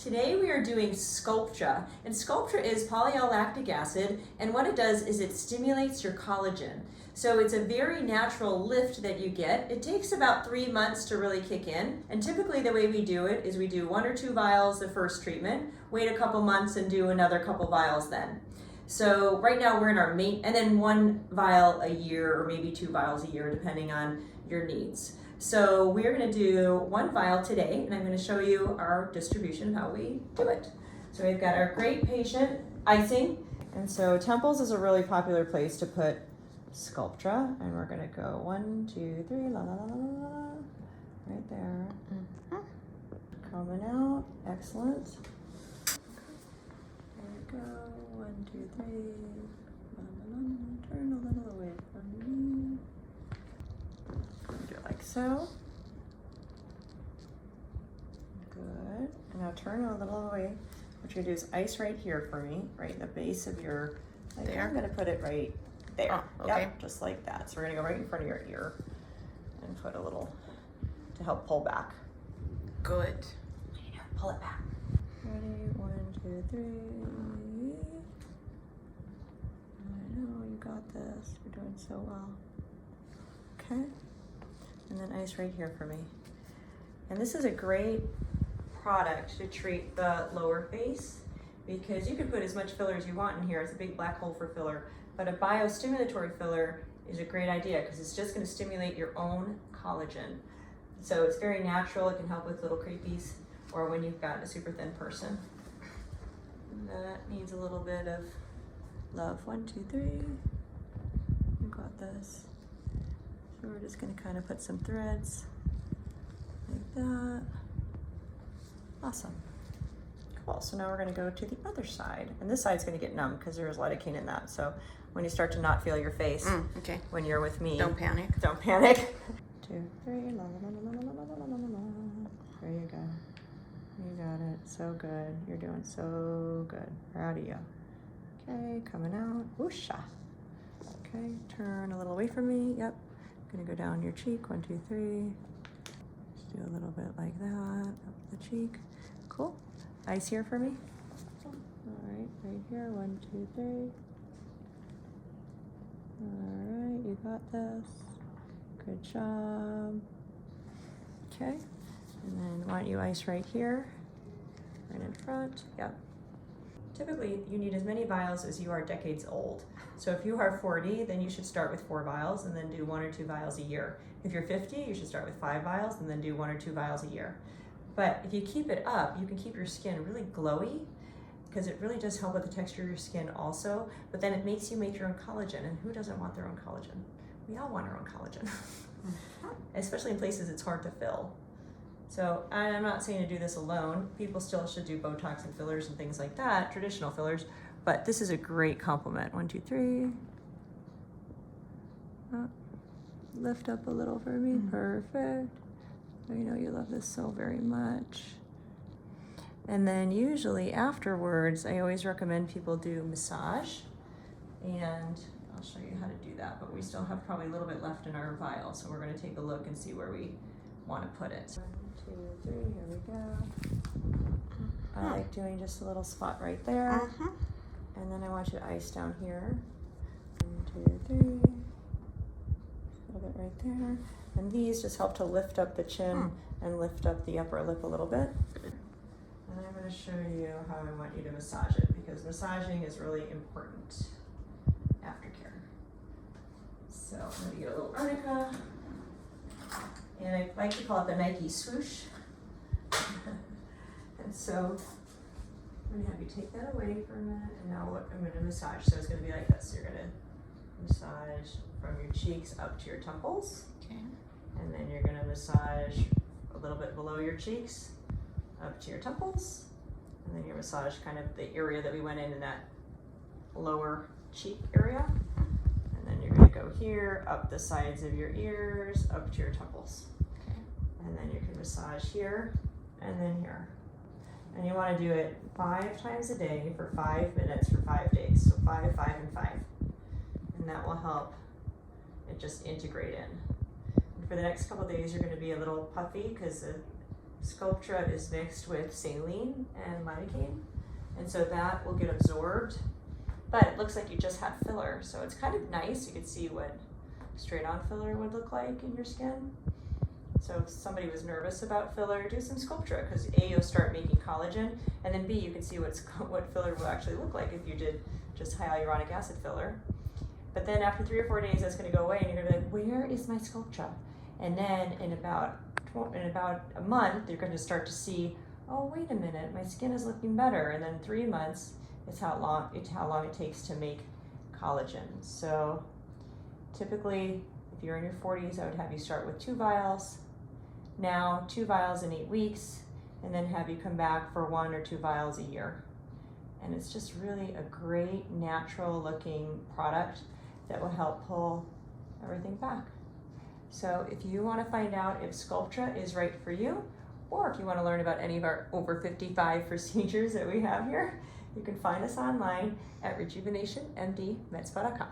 Today we are doing Sculptra, and Sculptra is poly-l-lactic acid, and what it does is it stimulates your collagen. So it's a very natural lift that you get. It takes about 3 months to really kick in, and typically the way we do it is we do 1 or 2 vials the first treatment, wait a couple months and do another couple vials then. So right now we're in our and then 1 vial a year or maybe 2 vials a year depending on your needs. So we're going to do 1 vial today, and I'm going to show you our distribution of how we do it. So we've got our great patient icing, and so temples is a really popular place to put Sculptra, and we're going to go 1, 2, 3, la la la la la, right there. Coming out, excellent. There we go, 1, 2, 3, la la la, turn a little away from me. Do it like so. Good. And now turn a little away. What you're gonna do is ice right here for me, right in the base of your, like there. I'm gonna put it right there. Oh, okay. Yep, just like that. So we're gonna go right in front of your ear and put a little to help pull back. Good. Pull it back. Ready? 1, 2, 3. I know you got this. You're doing so well. Okay. And then ice right here for me. And this is a great product to treat the lower face because you can put as much filler as you want in here. It's a big black hole for filler, but a bio-stimulatory filler is a great idea because it's just going to stimulate your own collagen. So it's very natural. It can help with little creepies or when you've got a super thin person. And that needs a little bit of love. 1, 2, 3. You got this. So we're just going to kind of put some threads like that. Awesome. Cool. So now we're going to go to the other side. And this side's going to get numb because there's lidocaine in that. So when you start to not feel your face, okay. When you're with me, don't panic. Don't panic. 2, 3. La, la, la, la, la, la, la, la, la. There you go. You got it. So good. You're doing so good. Proud of you. Okay, coming out. Whoosha. Okay, turn a little away from me. Yep. Gonna go down your cheek. 1, 2, 3. Just do a little bit like that. Up the cheek. Cool. Ice here for me. All right, right here. 1, 2, 3. All right, you got this. Good job. Okay. And then why don't you ice right here, right in front. Yep. Typically, you need as many vials as you are decades old. So if you are 40, then you should start with 4 vials and then do 1 or 2 vials a year. If you're 50, you should start with 5 vials and then do 1 or 2 vials a year. But if you keep it up, you can keep your skin really glowy because it really does help with the texture of your skin also, but then it makes you make your own collagen, and who doesn't want their own collagen? We all want our own collagen, especially in places it's hard to fill. So I'm not saying to do this alone. People still should do Botox and fillers and things like that, traditional fillers, but this is a great complement. 1, 2, 3. Lift up a little for me, perfect. I know you love this so very much. And then usually afterwards, I always recommend people do massage, and I'll show you how to do that, but we still have probably a little bit left in our vial, so we're gonna take a look and see where we wanna put it. 1, 2, 3, here we go. I like doing just a little spot right there. And then I want you to ice down here. 1, 2, 3. A little bit right there. And these just help to lift up the chin and lift up the upper lip a little bit. And I'm going to show you how I want you to massage it because massaging is really important aftercare. So I'm going to get a little arnica. And I like to call it the Nike swoosh. And so I'm going to have you take that away for a minute. And now what I'm going to massage. So it's going to be like this. So you're going to massage from your cheeks up to your temples. Okay. And then you're going to massage a little bit below your cheeks up to your temples. And then you massage kind of the area that we went in that lower cheek area. And then you're going to go here, up the sides of your ears, up to your temples. Okay. And then you can massage here and then here. And you want to do it 5 times a day for 5 minutes for 5 days. So 5, 5, and 5. And that will help it just integrate in. And for the next couple of days, you're going to be a little puffy because the Sculptra is mixed with saline and lidocaine, and so that will get absorbed. But it looks like you just had filler, so it's kind of nice. You can see what straight-on filler would look like in your skin. So if somebody was nervous about filler, do some Sculptra, because A, you'll start making collagen, and then B, you can see what filler will actually look like if you did just hyaluronic acid filler. But then after 3 or 4 days, that's going to go away, and you're going to be like, where is my Sculptra? And then in about a month, you're going to start to see, oh, wait a minute, my skin is looking better. And then 3 months is how long it takes to make collagen. So typically, if you're in your 40s, I would have you start with 2 vials. Now, 2 vials in 8 weeks, and then have you come back for 1 or 2 vials a year. And it's just really a great natural looking product that will help pull everything back. So if you want to find out if Sculptra is right for you, or if you want to learn about any of our over 55 procedures that we have here, you can find us online at RejuvenationMD.com.